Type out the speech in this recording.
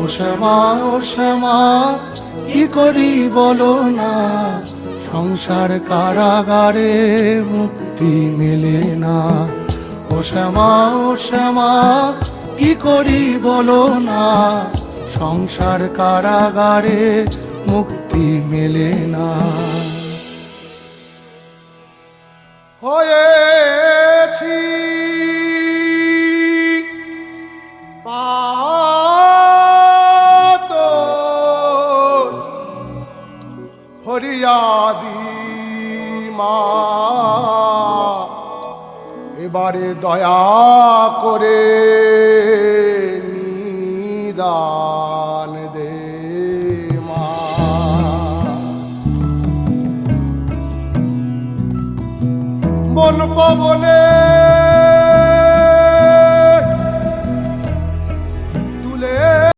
ও শ্যামা ও শ্যামা কি করি বলো না, সংসার কারাগারে মুক্তি মেলে না। ও শ্যামা ও শ্যামা কি করি বলো না, সংসার কারাগারে মুক্তি মেলে না। হয়েছি পাতর ফরিয়াদি মা, এবারে দয়া করে নিদান দে মা। বন পবনে